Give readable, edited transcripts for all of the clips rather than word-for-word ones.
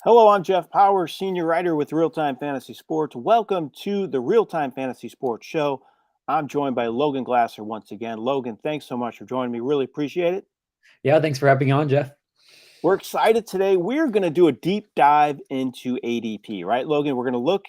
Hello, I'm Jeff Paur, senior writer with Realtime Fantasy Sports. Welcome to the Realtime Fantasy Sports Show. I'm joined by Logan Glaser once again. Logan, thanks so much for joining me. Really appreciate it. Yeah, thanks for having me on, Jeff. We're excited today. We're going to do a deep dive into ADP, right, Logan? We're going to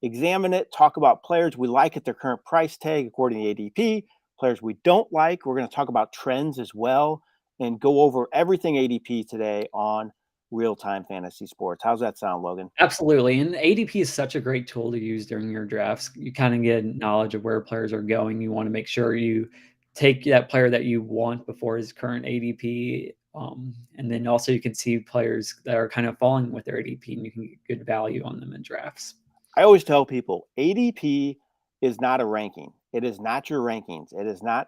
examine it, talk about players we like at their current price tag according to ADP, players we don't like. We're going to talk about trends as well and go over everything ADP today on Real-Time Fantasy Sports. How's that sound, Logan? Absolutely. And ADP is such a great tool to use during your drafts. You kind of get knowledge of where players are going. You want to make sure you take that player that you want before his current ADP. And then also you can see players that are kind of falling with their ADP and you can get good value on them in drafts. I always tell people ADP is not a ranking. It is not your rankings. It is not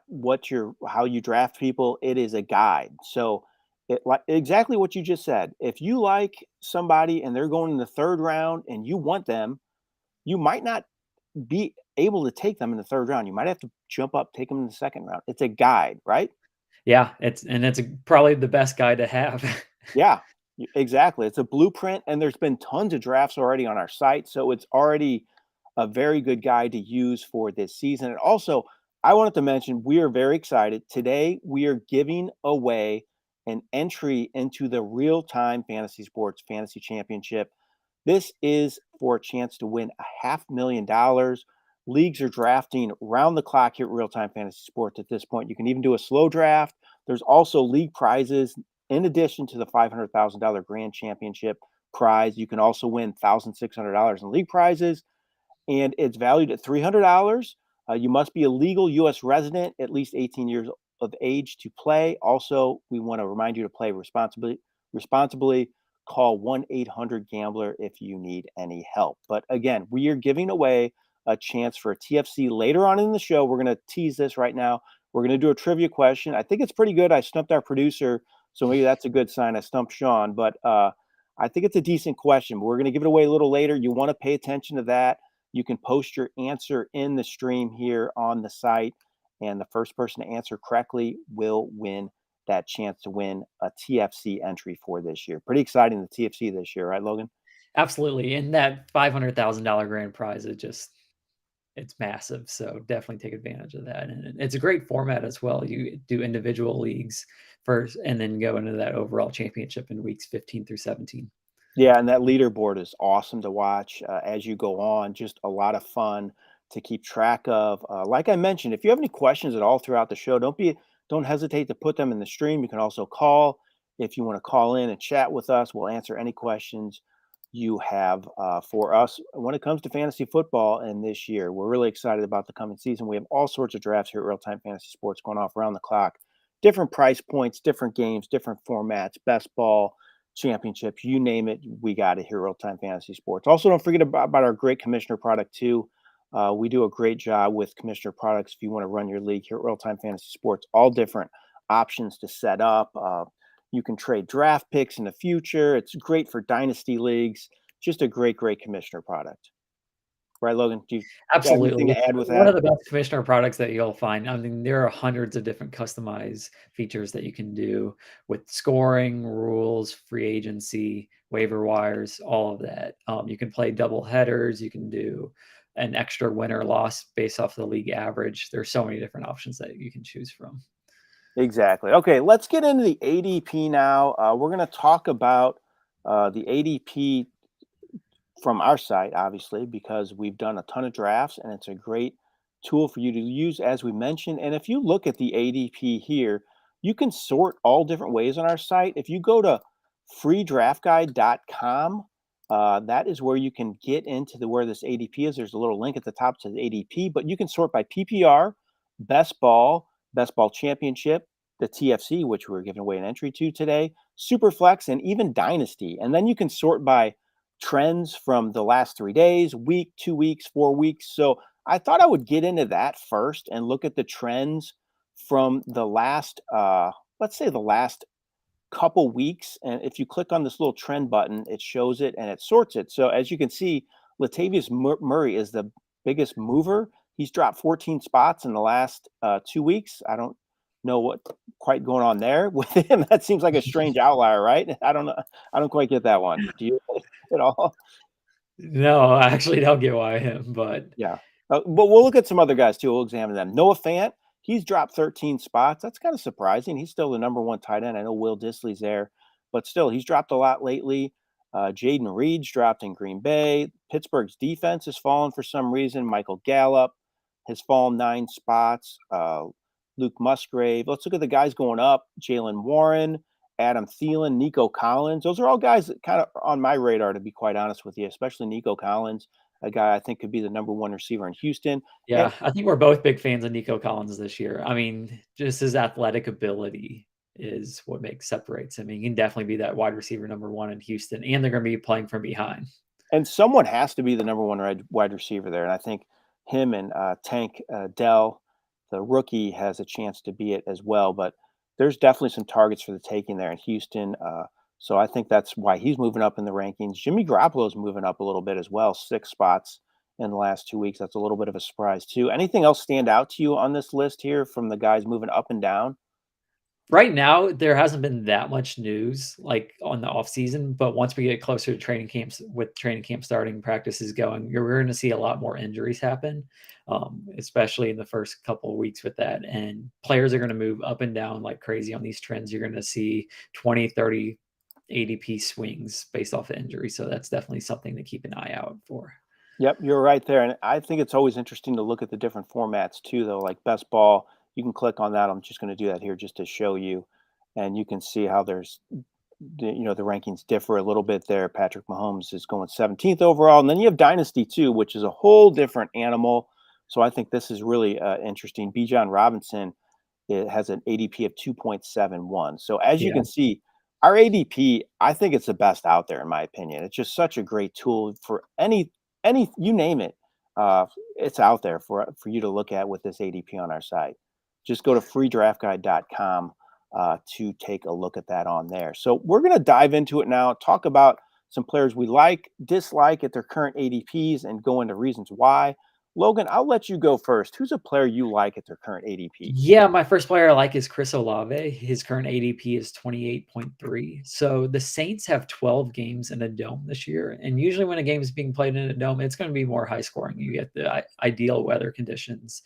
how you draft people. It is a guide. So exactly what you just said. If you like somebody and they're going in the third round and you want them, you might not be able to take them in the third round. You might have to jump up, take them in the second round. It's a guide, right? Yeah, it's probably the best guy to have. Yeah, exactly. It's a blueprint, and there's been tons of drafts already on our site, so it's already a very good guide to use for this season. And also, I wanted to mention we are very excited. Today, we are giving away an entry into the Real-Time Fantasy Sports Fantasy Championship. This is for a chance to win $500,000. Leagues are drafting round the clock here at Real-Time Fantasy Sports at this point. You can even do a slow draft. There's also league prizes in addition to the $500,000 grand championship prize. You can also win $1,600 in league prizes, and it's valued at $300. You must be a legal U.S. resident, at least 18 years of age to play. Also, we want to remind you to play responsibly. Call 1-800-GAMBLER if you need any help. But again, we are giving away a chance for a TFC later on in the show. We're going to tease this right now. We're going to do a trivia question. I think it's pretty good. I stumped our producer, so maybe that's a good sign. I stumped Sean, but I think it's a decent question. We're going to give it away a little later. You want to pay attention to that. You can post your answer in the stream here on the site, and the first person to answer correctly will win that chance to win a TFC entry for this year. Pretty exciting, the TFC this year, right, Logan? Absolutely. And that $500,000 grand prize it's massive. So definitely take advantage of that. And it's a great format as well. You do individual leagues first and then go into that overall championship in weeks 15 through 17. Yeah, and that leaderboard is awesome to watch as you go on. Just a lot of fun to keep track of. Like I mentioned, if you have any questions at all throughout the show, don't hesitate to put them in the stream. You can also call if you want to call in and chat with us. We'll answer any questions you have for us when it comes to fantasy football. And this year, we're really excited about the coming season. We have all sorts of drafts here at Real Time Fantasy Sports going off around the clock. Different price points, different games, different formats, best ball championships, you name it, we got it here at Real Time Fantasy Sports. Also, don't forget about our great commissioner product too. We do a great job with commissioner products if you want to run your league here at Real Time Fantasy Sports. All different options to set up. You can trade draft picks in the future. It's great for dynasty leagues. Just a great commissioner product. Right, Logan? Do you have anything Absolutely. to add with One that? of the best commissioner products that you'll find. I mean, there are hundreds of different customized features that you can do with scoring, rules, free agency, waiver wires, all of that. You can play double headers. You can do an extra win or loss based off the league average. There's so many different options that you can choose from. Exactly. Okay, let's get into the ADP now. We're going to talk about the ADP from our site, obviously, because we've done a ton of drafts and it's a great tool for you to use, as we mentioned. And if you look at the ADP here, you can sort all different ways on our site. If you go to freedraftguide.com, that is where you can get into where this ADP is. There's a little link at the top to the ADP, but you can sort by PPR, best ball championship, the TFC, which we're giving away an entry to today, Superflex, and even Dynasty. And then you can sort by trends from the last 3 days, week, 2 weeks, 4 weeks. So I thought I would get into that first and look at the trends from the last, let's say the last couple weeks. And if you click on this little trend button, it shows it and it sorts it. So as you can see, Latavius Murray is the biggest mover. He's dropped 14 spots in the last 2 weeks. I don't know what quite going on there with him. That seems like a strange outlier, right? I don't know. I don't quite get that one. Do you at all? No, I actually don't get why him, but Yeah. But we'll look at some other guys too. We'll examine them. Noah Fant, he's dropped 13 spots. That's kind of surprising. He's still the number one tight end. I know Will Disley's there, but still, he's dropped a lot lately. Jaden Reed's dropped in Green Bay. Pittsburgh's defense has fallen for some reason. Michael Gallup has fallen 9 spots. Luke Musgrave. Let's look at the guys going up. Jalen Warren, Adam Thielen, Nico Collins. Those are all guys that kind of are on my radar, to be quite honest with you, especially Nico Collins, a guy I think could be the number one receiver in Houston. And yeah, I think we're both big fans of Nico Collins this year. I mean, just his athletic ability is what separates him. He can definitely be that wide receiver number one in Houston, and they're going to be playing from behind. and someone has to be the number one wide receiver there. And I think him and Tank Dell, the rookie, has a chance to be it as well. But there's definitely some targets for the taking there in Houston. So I think that's why he's moving up in the rankings. Jimmy Garoppolo's moving up a little bit as well, 6 spots in the last 2 weeks. That's a little bit of a surprise too. Anything else stand out to you on this list here from the guys moving up and down? Right now, there hasn't been that much news like on the off season, but once we get closer to training camps, with training camp starting, practices going, we're going to see a lot more injuries happen, especially in the first couple of weeks with that. And players are going to move up and down like crazy on these trends. You're going to see 20, 30 ADP swings based off of injury. So that's definitely something to keep an eye out for. Yep, you're right there. And I think it's always interesting to look at the different formats too, though, like best ball. You can click on that. I'm just going to do that here just to show you. And you can see how there's, the rankings differ a little bit there. Patrick Mahomes is going 17th overall. And then you have Dynasty too, which is a whole different animal. So I think this is really interesting. Bijan Robinson, it has an ADP of 2.71. So as you Yeah. can see, our ADP, I think it's the best out there in my opinion. It's just such a great tool for any you name it. It's out there for you to look at with this ADP on our site. Just go to freedraftguide.com to take a look at that on there. So we're going to dive into it now, talk about some players we like, dislike at their current ADPs, and go into reasons why. Logan, I'll let you go first. Who's a player you like at their current ADP? Yeah, my first player I like is Chris Olave. His current ADP is 28.3. So the Saints have 12 games in a dome this year. And usually when a game is being played in a dome, it's going to be more high scoring. You get the ideal weather conditions.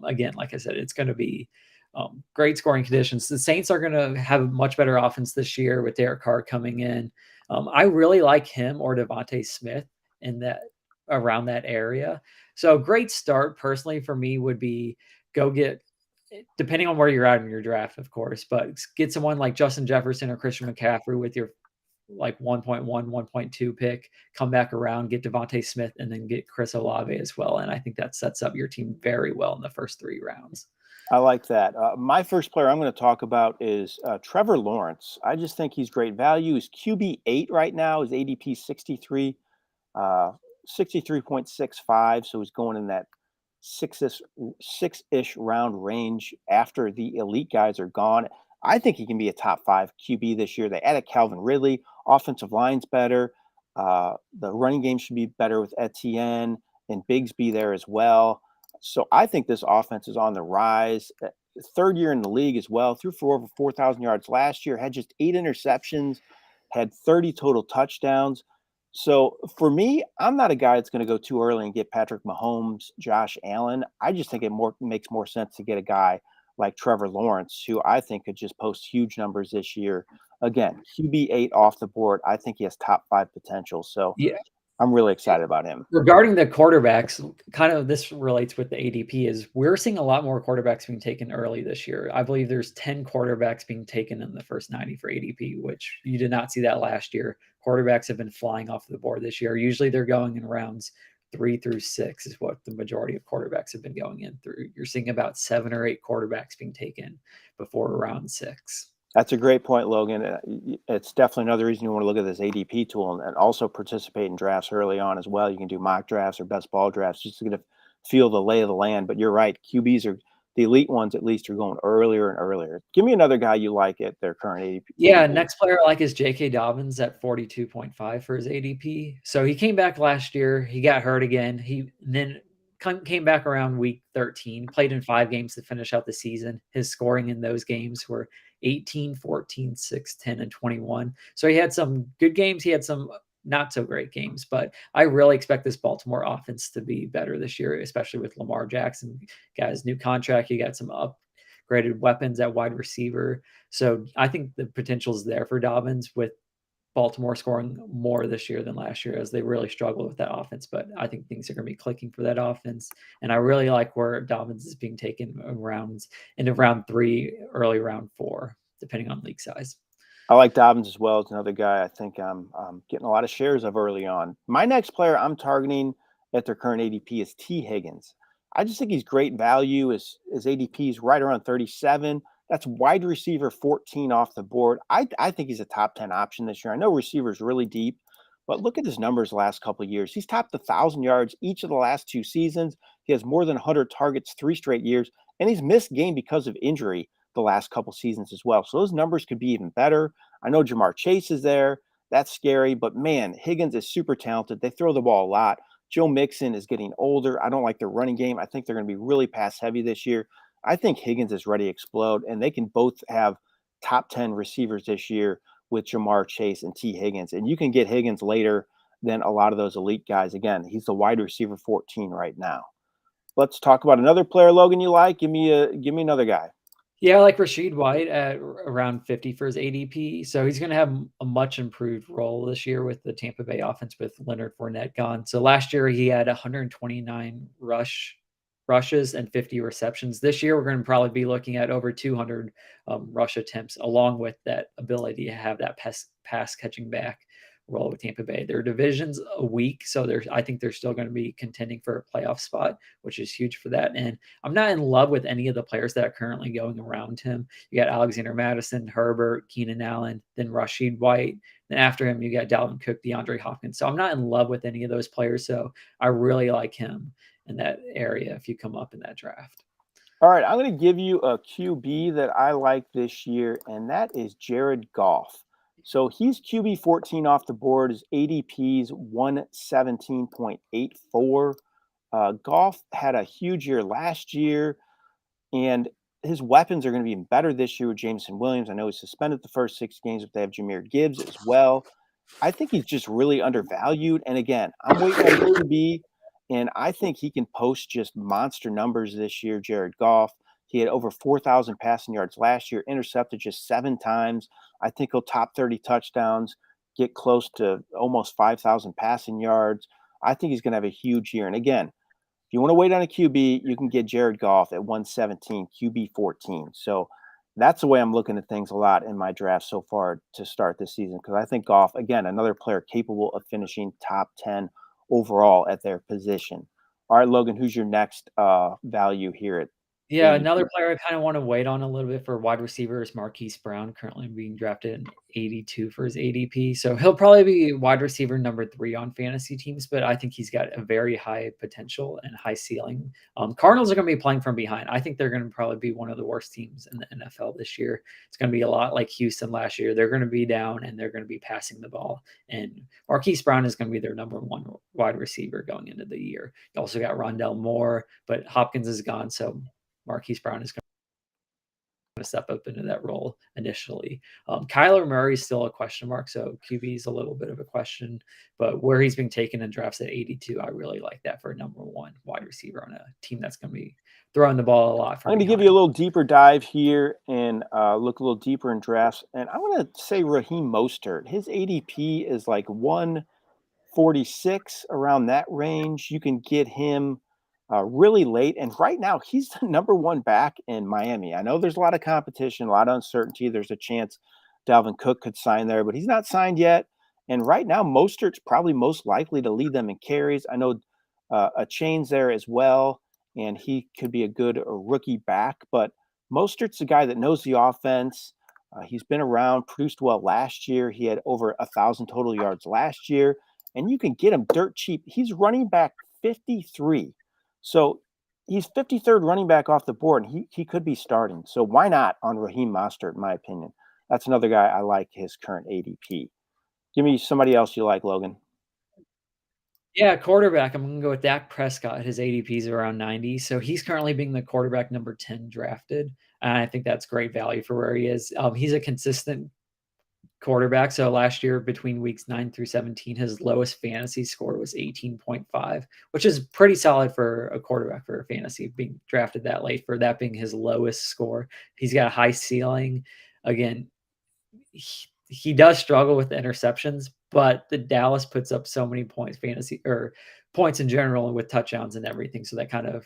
Again, like I said, it's going to be great scoring conditions. The Saints are going to have a much better offense this year with Derek Carr coming in. I really like him or Devontae Smith in that around that area. So great start personally for me would be go get, depending on where you're at in your draft, of course, but get someone like Justin Jefferson or Christian McCaffrey with your like 1.1, 1.2 pick, come back around, get Devontae Smith, and then get Chris Olave as well. And I think that sets up your team very well in the first 3 rounds. I like that. My first player I'm going to talk about is Trevor Lawrence. I just think he's great value. He's QB8 right now. His ADP 63. 63.65. So he's going in that six-ish round range after the elite guys are gone. I think he can be a top 5 QB this year. They added Calvin Ridley. Offensive line's better. The running game should be better with Etienne and Bigsby there as well. So I think this offense is on the rise. Third year in the league as well. Threw for over 4,000 yards last year. Had just 8 interceptions. Had 30 total touchdowns. So for me, I'm not a guy that's going to go too early and get Patrick Mahomes, Josh Allen. I just think it makes more sense to get a guy like Trevor Lawrence, who I think could just post huge numbers this year. Again, QB8 off the board. I think he has top 5 potential. So Yeah. I'm really excited about him. Regarding the quarterbacks, kind of this relates with the ADP is we're seeing a lot more quarterbacks being taken early this year. I believe there's 10 quarterbacks being taken in the first 90 for ADP, which you did not see that last year. Quarterbacks have been flying off the board this year. Usually they're going in rounds 3 through 6 is what the majority of quarterbacks have been going in through. You're seeing about 7 or 8 quarterbacks being taken before round 6. That's a great point, Logan. It's definitely another reason you want to look at this ADP tool and also participate in drafts early on as well. You can do mock drafts or best ball drafts just to get a feel the lay of the land. But you're right, QBs are the elite ones. At least are going earlier and earlier. Give me another guy you like at their current ADP. Yeah, next player I like is J.K. Dobbins at 42.5 for his ADP. So he came back last year. He got hurt again. Then came back around week 13, played in 5 games to finish out the season. His scoring in those games were 18, 14, 6, 10, and 21. So he had some good games. He had some not so great games, but I really expect this Baltimore offense to be better this year, especially with Lamar Jackson. Got his new contract. He got some upgraded weapons at wide receiver. So I think the potential is there for Dobbins, with Baltimore scoring more this year than last year as they really struggle with that offense. But I think things are going to be clicking for that offense. And I really like where Dobbins is being taken around into round 3, early round 4, depending on league size. I like Dobbins as well. It's another guy I think I'm getting a lot of shares of early on. My next player I'm targeting at their current ADP is T. Higgins. I just think he's great value. His ADP is right around 37. That's wide receiver 14 off the board. I think he's a top 10 option this year. I know receivers really deep, but look at his numbers the last couple of years. He's topped 1,000 yards each of the last 2 seasons. He has more than 100 targets 3 straight years, and he's missed game because of injury the last couple seasons as well. So those numbers could be even better. I know Jamar Chase is there. That's scary, but man, Higgins is super talented. They throw the ball a lot. Joe Mixon is getting older. I don't like their running game. I think they're going to be really pass heavy this year. I think Higgins is ready to explode, and they can both have top 10 receivers this year with Jamar Chase and T. Higgins. And you can get Higgins later than a lot of those elite guys. Again, he's the wide receiver 14 right now. Let's talk about another player, Logan, you like. Give me another guy. Yeah, I like Rashid White at around 50 for his ADP. So he's going to have a much improved role this year with the Tampa Bay offense with Leonard Fournette gone. So last year he had 129 rushes and 50 receptions. This year we're going to probably be looking at over 200 rush attempts, along with that ability to have that pass catching back role with Tampa Bay. Their division's a weak, so I think they're still going to be contending for a playoff spot, which is huge for that. And I'm not in love with any of the players that are currently going around him. You got Alexander Mattison, Herbert, Keenan Allen, then Rashid White. Then after him, you got Dalvin Cook, DeAndre Hopkins. So I'm not in love with any of those players. So I really like him in that area if you come up in that draft. All right, I'm going to give you a QB that I like this year, and that is Jared Goff. So he's QB 14 off the board. His ADP's 117.84. Goff had a huge year last year, and his weapons are going to be even better this year with Jameson Williams. I know he's suspended the first 6 games, but they have Jahmyr Gibbs as well. I think he's just really undervalued. And again, I'm waiting on QB, and I think he can post just monster numbers this year. Jared Goff, he had over 4,000 passing yards last year, intercepted just 7 times. I think he'll top 30 touchdowns, get close to almost 5,000 passing yards. I think he's going to have a huge year. And again, if you want to wait on a QB, you can get Jared Goff at 117, QB 14. So that's the way I'm looking at things a lot in my draft so far to start this season, because I think Goff, again, another player capable of finishing top 10 overall at their position. All right, Logan, who's your next value here at Yeah, another 80? player I kind of want to wait on a little bit for wide receiver is Marquise Brown, currently being drafted in 82 for his ADP. So he'll probably be wide receiver number 3 on fantasy teams, but I think he's got a very high potential and high ceiling. Cardinals are going to be playing from behind. I think they're going to probably be one of the worst teams in the NFL this year. It's going to be a lot like Houston last year. They're going to be down and they're going to be passing the ball. And Marquise Brown is going to be their number 1 wide receiver going into the year. You also got Rondell Moore, but Hopkins is gone. So Marquise Brown is going to step up into that role initially. Kyler Murray is still a question mark, so QB is a little bit of a question, but where he's being taken in drafts at 82, I really like that for a number 1 wide receiver on a team that's going to be throwing the ball a lot I'm from going to give behind. you a little deeper dive here and look a little deeper in drafts. And I'm going to say Raheem Mostert. His ADP is like 146, around that range. You can get him really late. And right now, he's the number 1 back in Miami. I know there's a lot of competition, a lot of uncertainty. There's a chance Dalvin Cook could sign there, but he's not signed yet. And right now, Mostert's probably most likely to lead them in carries. I know Etienne's there as well, and he could be a good rookie back. But Mostert's a guy that knows the offense. He's been around, produced well last year. He had over 1,000 total yards last year, and you can get him dirt cheap. He's running back 53. So he's 53rd running back off the board, and he could be starting. So why not on Raheem Mostert, in my opinion? That's another guy I like his current ADP. Give me somebody else you like, Logan. Yeah, quarterback, I'm gonna go with Dak Prescott. His ADP is around 90, so he's currently being the quarterback number 10 drafted, and I think that's great value for where he is. He's a consistent quarterback. So last year, between weeks 9 through 17, his lowest fantasy score was 18.5, which is pretty solid for a quarterback for fantasy being drafted that late, for that being his lowest score. He's got a high ceiling. Again, he does struggle with the interceptions, but the Dallas puts up so many points, fantasy or points in general, with touchdowns and everything. So that kind of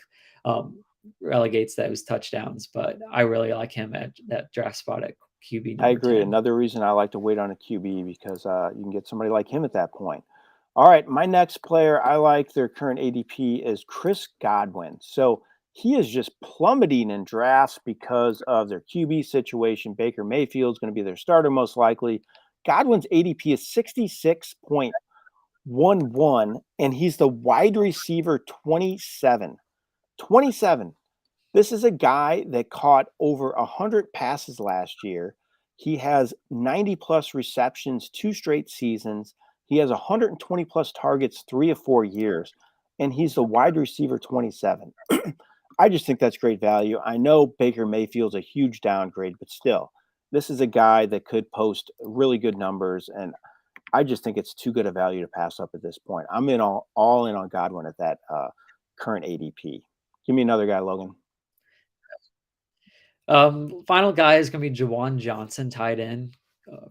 relegates those touchdowns. But I really like him at that draft spot at QB I number agree. 10. Another reason I like to wait on a QB because you can get somebody like him at that point. All right, my next player I like their current ADP is Chris Godwin. So he is just plummeting in drafts because of their QB situation. Baker Mayfield's going to be their starter most likely. Godwin's ADP is 66.11, and he's the wide receiver 27. 27. This is a guy that caught over 100 passes last year. He has 90 plus receptions 2 straight seasons. He has 120 plus targets 3 or 4 years, and he's the wide receiver 27. I just think that's great value. I know Baker Mayfield's a huge downgrade, but still, this is a guy that could post really good numbers, and I just think it's too good a value to pass up at this point. I'm in all in on Godwin at that current ADP. Give me another guy, Logan. Final guy is going to be Jawan Johnson, tight end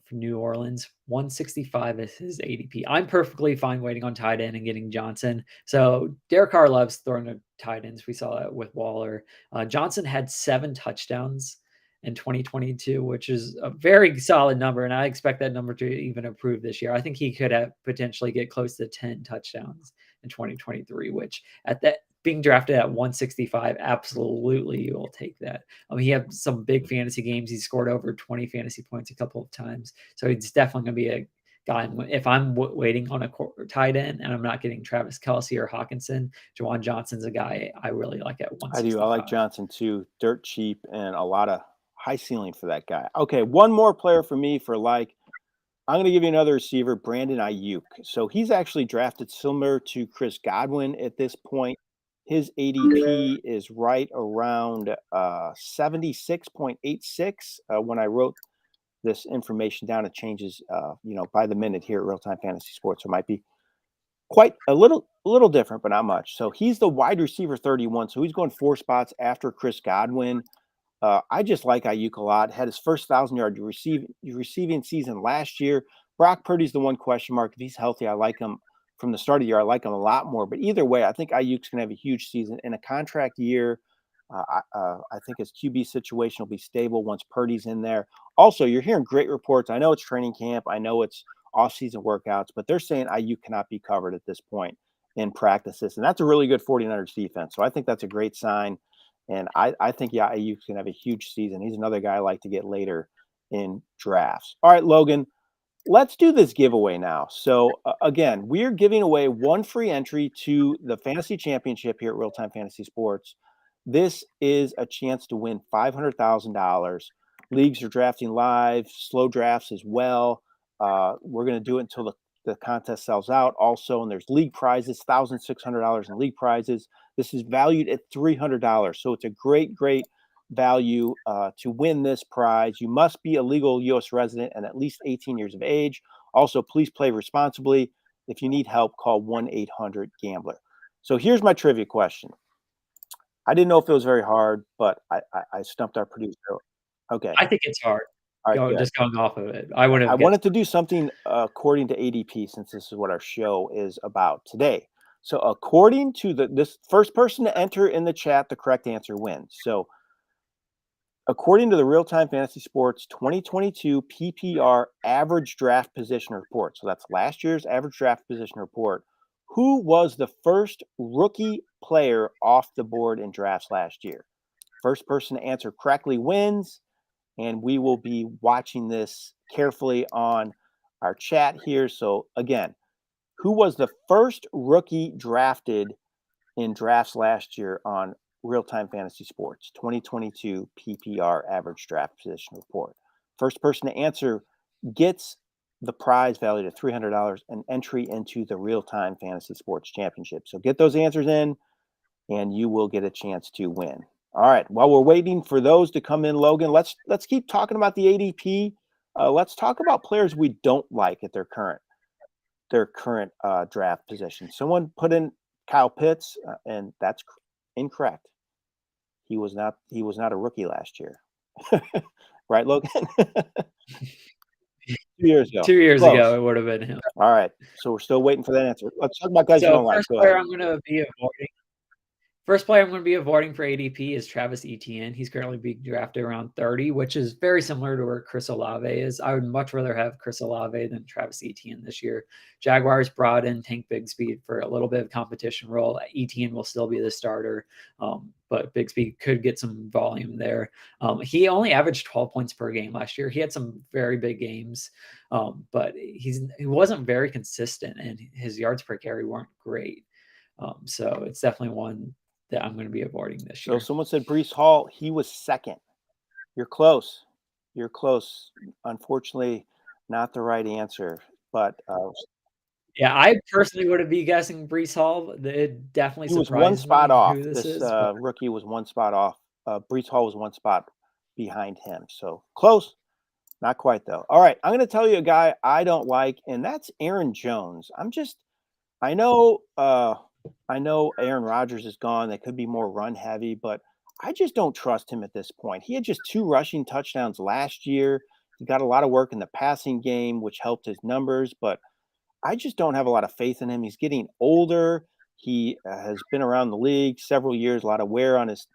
from New Orleans. 165 is his ADP. I'm perfectly fine waiting on tight end and getting Johnson. So Derek Carr loves throwing to tight ends. We saw that with Waller. Johnson had 7 touchdowns in 2022, which is a very solid number, and I expect that number to even improve this year. I think he could have potentially get close to 10 touchdowns in 2023, which at that being drafted at 165, absolutely you will take that. He had some big fantasy games. He scored over 20 fantasy points a couple of times. So it's definitely going to be a guy. If I'm waiting on a tight end and I'm not getting Travis Kelce or Hawkinson, Jawan Johnson's a guy I really like at I do. I like 165. Johnson too. Dirt cheap and a lot of high ceiling for that guy. Okay, one more player for me for like. I'm going to give you another receiver, Brandon Ayuk. So he's actually drafted similar to Chris Godwin at this point. His ADP is right around 76.86. When I wrote this information down, it changes, by the minute here at Real Time Fantasy Sports. So it might be quite a little different, but not much. So he's the wide receiver 31. So he's going 4 spots after Chris Godwin. I just like Ayuk a lot. Had his first 1,000-yard receiving season last year. Brock Purdy's the one question mark. If he's healthy, I like him from the start of the year. I like him a lot more. But either way, I think Ayuk's going to have a huge season in a contract year. I think his QB situation will be stable once Purdy's in there. Also, you're hearing great reports. I know it's training camp. I know it's off-season workouts, but they're saying Ayuk cannot be covered at this point in practices, and that's a really good 49ers defense. So I think that's a great sign. And I think, yeah, Ayuk's going to have a huge season. He's another guy I like to get later in drafts. All right, Logan, let's do this giveaway now. So, again, we're giving away one free entry to the fantasy championship here at Real Time Fantasy Sports. This is a chance to win $500,000. Leagues are drafting live, slow drafts as well. We're going to do it until the contest sells out also, and there's league prizes, $1,600 in league prizes. This is valued at $300, so it's a great value to win this prize. You must be a legal U.S. resident and at least 18 years of age. Also, please play responsibly. If you need help, call 1-800-GAMBLER. So here's my trivia question. I didn't know if it was very hard, but I stumped our producer. Okay. I think it's hard. All right, good. Just going off of it. I would I have wanted guessed. to do something according to ADP since this is what our show is about today. So according to this first person to enter in the chat, the correct answer wins. So according to the Real Time Fantasy Sports 2022 PPR average draft position report, so that's last year's average draft position report, who was the first rookie player off the board in drafts last year? First person to answer correctly wins. And we will be watching this carefully on our chat here. So, again, who was the first rookie drafted in drafts last year on Real Time Fantasy Sports 2022 PPR average draft position report? First person to answer gets the prize valued at $300, an entry into the Real-Time Fantasy Sports Championship. So get those answers in, and you will get a chance to win. All right. While we're waiting for those to come in, Logan, let's keep talking about the ADP. Let's talk about players we don't like at their current draft position. Someone put in Kyle Pitts, and that's incorrect. He was not a rookie last year. Right, Logan? 2 years ago. 2 years Close. ago, it would have been him. All right. So we're still waiting for that answer. Let's talk about guys you So don't like. first Go player ahead. I'm going to be avoiding. First player I'm going to be avoiding for ADP is Travis Etienne. He's currently being drafted around 30, which is very similar to where Chris Olave is. I would much rather have Chris Olave than Travis Etienne this year. Jaguars brought in Tank Bigsby for a little bit of competition role. Etienne will still be the starter, but Bigsby could get some volume there. He only averaged 12 points per game last year. He had some very big games, but he wasn't very consistent, and his yards per carry weren't great. So it's definitely one that I'm going to be avoiding this year. So someone said Breece Hall. He was second. You're close. You're close. Unfortunately, not the right answer. But yeah, I personally would be guessing Breece Hall. It definitely he was one surprises spot me off. who this This is. rookie was one spot off. Breece Hall was one spot behind him. So close. Not quite, though. All right. I'm going to tell you a guy I don't like, and that's Aaron Jones. I know Aaron Rodgers is gone. They could be more run heavy, but I just don't trust him at this point. He had just 2 rushing touchdowns last year. He got a lot of work in the passing game, which helped his numbers, but I just don't have a lot of faith in him. He's getting older. He has been around the league several years, a lot of wear on his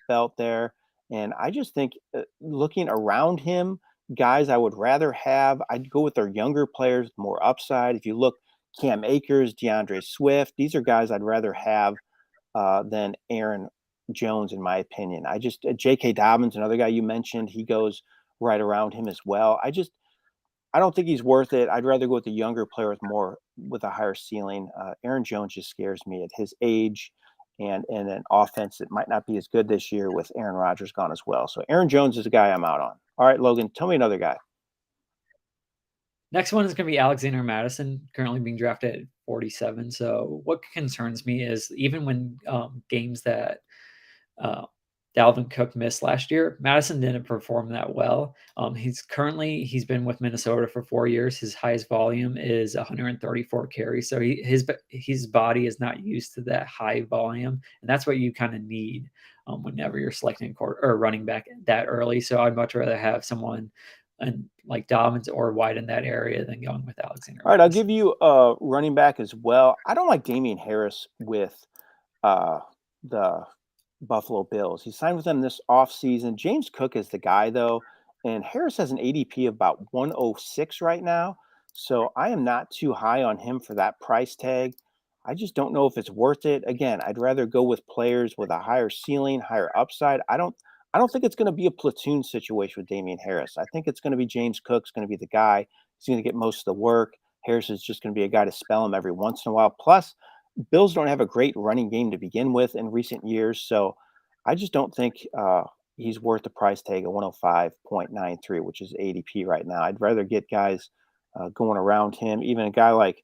belt there, and I just think looking around him, guys I would rather have, I'd go with their younger players, more upside. If you look, Cam Akers, DeAndre Swift, these are guys I'd rather have than Aaron Jones, in my opinion. I just J.K. Dobbins, another guy you mentioned, he goes right around him as well. I don't think he's worth it. I'd rather go with the younger player with a higher ceiling. Aaron Jones just scares me at his age and an offense that might not be as good this year with Aaron Rodgers gone as well. So Aaron Jones is a guy I'm out on. All right, Logan, tell me another guy. Next one is going to be Alexander Mattison, currently being drafted at 47. So what concerns me is even when games that Dalvin Cook missed last year, Mattison didn't perform that well. He's been with Minnesota for 4 years. His highest volume is 134 carries. So his body is not used to that high volume, and that's what you kind of need whenever you're selecting or running back that early. So I'd much rather have someone like Dobbins or White in that area than going with Alexander. All right, I'll give you a running back as well. I don't like Damian Harris with the Buffalo Bills. He signed with them this offseason. James Cook is the guy, though, and Harris has an ADP of about 106 right now. So I am not too high on him for that price tag. I just don't know if it's worth it. Again, I'd rather go with players with a higher ceiling, higher upside. I don't think it's going to be a platoon situation with Damian Harris. I think it's going to be James Cook's going to be the guy. He's going to get most of the work. Harris is just going to be a guy to spell him every once in a while. Plus, Bills don't have a great running game to begin with in recent years, so I just don't think he's worth the price tag of 105.93, which is ADP right now. I'd rather get guys going around him, even a guy like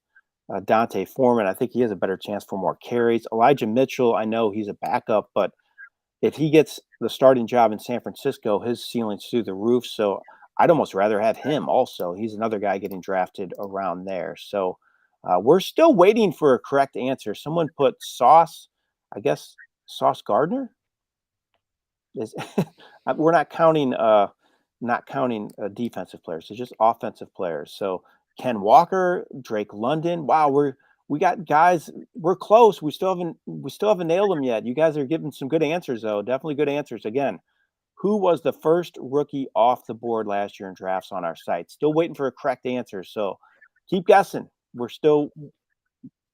Dante Foreman. I think he has a better chance for more carries. Elijah Mitchell, I know he's a backup, but if he gets the starting job in San Francisco, his ceiling's through the roof. So I'd almost rather have him also. He's another guy getting drafted around there. So we're still waiting for a correct answer. Someone put Sauce, I guess Sauce Gardner. We're not counting defensive players. It's just offensive players. So Ken Walker, Drake London. Wow, we got guys. We're close. We still haven't nailed them yet. You guys are giving some good answers though. Definitely good answers. Again, who was the first rookie off the board last year in drafts on our site? Still waiting for a correct answer. So keep guessing. We're still.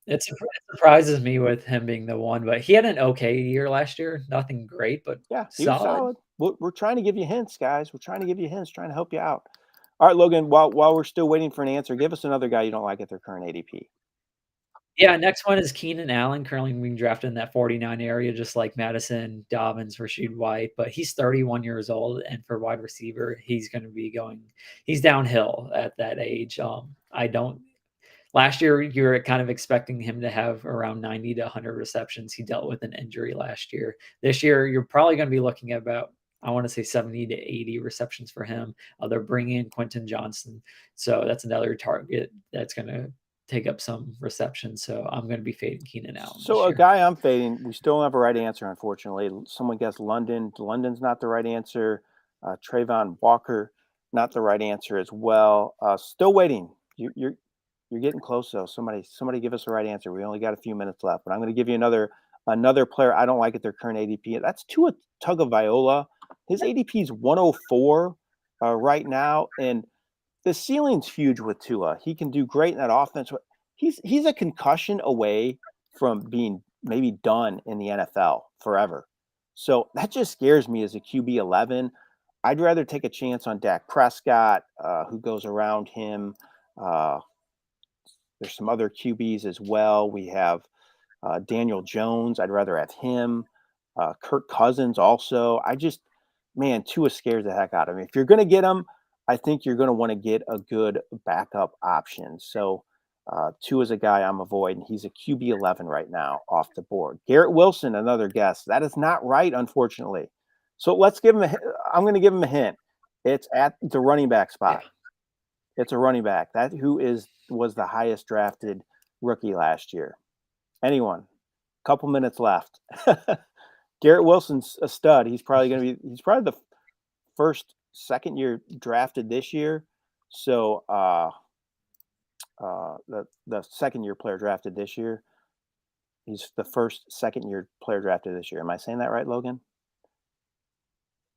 It surprises me with him being the one, but he had an okay year last year. Nothing great, but Yeah, he was solid. solid. We're trying to give you hints, guys. We're trying to give you hints, trying to help you out. All right, Logan, while we're still waiting for an answer, give us another guy you don't like at their current ADP. Yeah, next one is Keenan Allen, currently being drafted in that 49 area, just like Mattison, Dobbins, Rasheed White, but he's 31 years old, and for wide receiver, he's downhill at that age. I don't Last year, you were kind of expecting him to have around 90 to 100 receptions. He dealt with an injury last year. This year, you're probably going to be looking at about, I want to say 70 to 80 receptions for him. They're bringing in Quentin Johnson. So that's another target that's going to take up some receptions. So I'm going to be fading Keenan Allen So this a year. guy I'm fading, we still don't have a right answer, unfortunately. Someone guessed London. London's not the right answer. Trayvon Walker, not the right answer as well. Still waiting. You're getting close though. Somebody give us the right answer. We only got a few minutes left, but I'm going to give you another player. I don't like at their current ADP. That's Tua Tagovailoa. His ADP is 104 right now, and the ceiling's huge with Tua. He can do great in that offense. He's a concussion away from being maybe done in the NFL forever. So that just scares me as a QB 11. I'd rather take a chance on Dak Prescott, who goes around him. Uh, there's some other QBs as well. We have Daniel Jones. I'd rather have him. Kirk Cousins also. Man, Tua scares the heck out of me. If you're going to get him, I think you're going to want to get a good backup option. So Tua is a guy I'm avoiding. He's a QB 11 right now off the board. Garrett Wilson, another guess. That is not right, unfortunately. So let's give him I'm going to give him a hint. It's at the running back spot. Yeah. It's a running back. Was the highest drafted rookie last year. Anyone? Couple minutes left. Garrett Wilson's a stud. He's probably the second year drafted this year. So the second year player drafted this year. He's the first second year player drafted this year. Am I saying that right, Logan?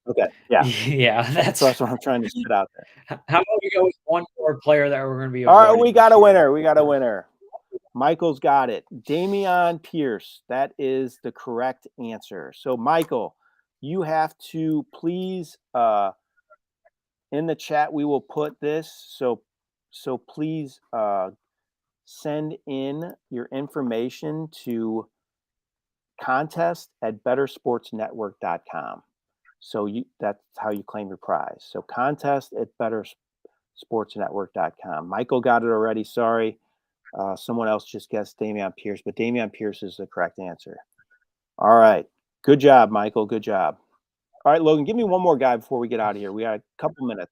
Okay. Yeah. Yeah, So that's what I'm trying to spit out there. how about we go with one more player that we're going to be All right, avoiding we this got a year? winner. We got a winner. Michael's got it. Dameon Pierce. That is the correct answer. So, Michael, you have to please in the chat. We will put this. So please send in your information to contest@bettersportsnetwork.com. So that's how you claim your prize. So contest@bettersportsnetwork.com. Michael got it already. Sorry. Someone else just guessed Dameon Pierce, but Dameon Pierce is the correct answer. All right. Good job, Michael. Good job. All right, Logan, give me one more guy before we get out of here. We got a couple minutes.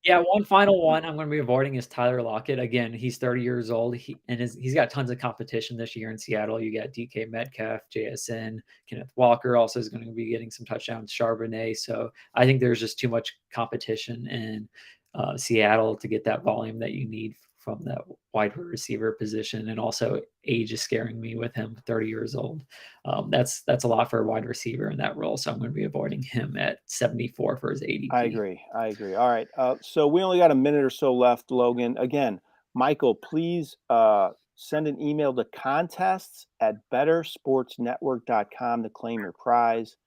Yeah, one final one I'm going to be avoiding is Tyler Lockett. Again, he's 30 years old. He's got tons of competition this year in Seattle. You got DK Metcalf, JSN, Kenneth Walker also is going to be getting some touchdowns, Charbonnet. So I think there's just too much competition in Seattle to get that volume that you need from that wide receiver position. And also age is scaring me with him, 30 years old. That's a lot for a wide receiver in that role. So I'm going to be avoiding him at 74 for his ADP. I agree. All right. So we only got a minute or so left, Logan. Again, Michael, please send an email to contests@bettersportsnetwork.com to claim your prize.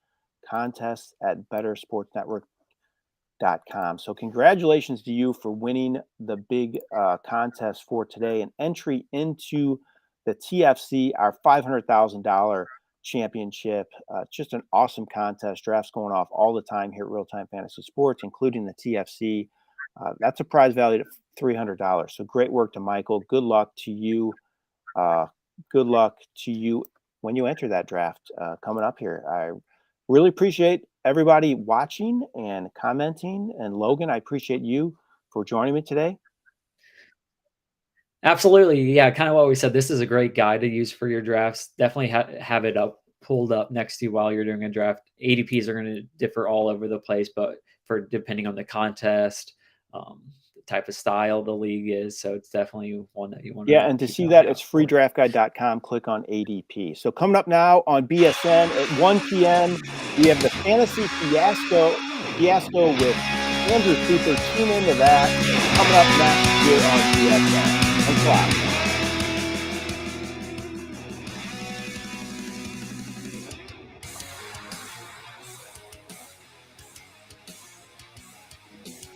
Contests@bettersportsnetwork.com. So congratulations to you for winning the big contest for today and entry into the TFC, our $500,000 championship. Just an awesome contest. Drafts going off all the time here at Realtime Fantasy Sports, including the TFC. That's a prize valued at $300. So great work to Michael. Good luck to you. Good luck to you when you enter that draft coming up here. I really appreciate everybody watching and commenting. And Logan, I appreciate you for joining me today. Absolutely. Yeah, kind of what we said. This is a great guide to use for your drafts. Definitely have it pulled up next to you while you're doing a draft. ADPs are going to differ all over the place, but depending on the contest, the type of style the league is. So it's definitely one that you want to. Yeah, and to see that, it's freedraftguide.com. Click on ADP. So coming up now on BSN at 1 p.m., we have the Fantasy Fiasco with Andrew Cooper. Tune into that. Coming up next here on BSN. Thanks a lot.